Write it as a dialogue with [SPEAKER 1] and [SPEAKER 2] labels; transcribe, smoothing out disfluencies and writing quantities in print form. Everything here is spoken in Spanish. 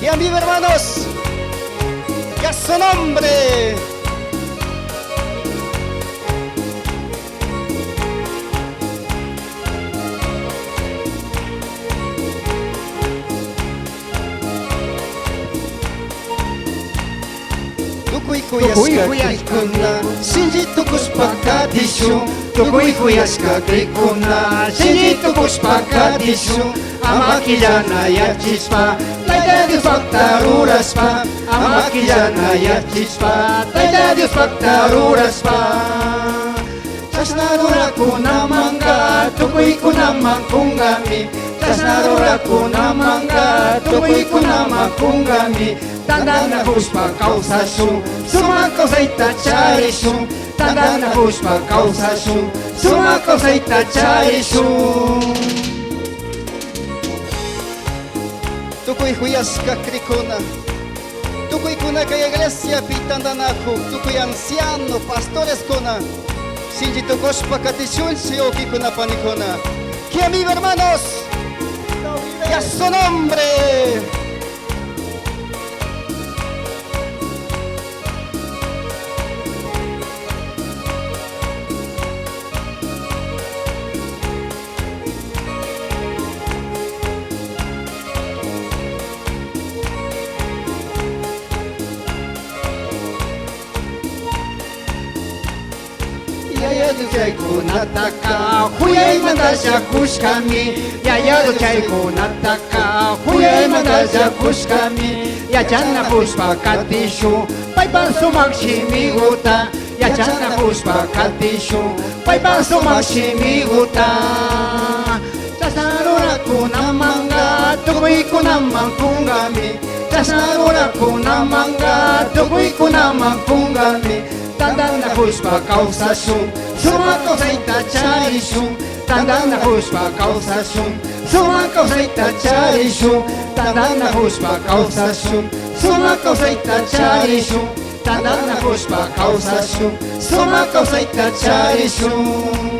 [SPEAKER 1] Y a mí, hermanos, que a su nombre.
[SPEAKER 2] Tukuy-kuyas ka na, sinjito kuspakadisyo. Tukuy-kuyas ka na, sinjito kuspakadisyo. Amakijana yachispa, taida Dios faktaruras pa. Amakijana yachispa, taida Dios faktaruras pa. Tasnarura ko naman ka, tukoy ko naman kung gami. Tasnarura ko naman ka, tukoy ko naman kung gami. Tanda na huspa kausasu, sumakaw sa itacharisu. Tanda na huspa kausasu, sumakaw sa itacharisu.
[SPEAKER 1] Tukuy huyas ka krikuna. Tukuy kuna kay iglesia pitandanaku. Tukuy anciano, pastores kuna. Sinjito kospa katishun si oki kuna panikuna. Que a mí, hermanos, y a su nombre.
[SPEAKER 2] Yayado chayko nataka, huyay mandasya kushkami. Yayado chayko nataka, huyay mandasya kushkami. Yachana puspa katishu, paypan sumakshimiguta. Yachana puspa katishu, paypan sumakshimiguta. Tasarura kunamanga, tukoy kunamang kungami. Tasarura kunamanga, tukoy kunamang kungami. Tandang na huspa kausasun, sumakaw sa itacharisun. Tandang na huspa kausasun, sumakaw sa itacharisun. Tandang na huspa kausasun, sumakaw sa itacharisun. Tandang na huspa kausasun, sumakaw sa itacharisun.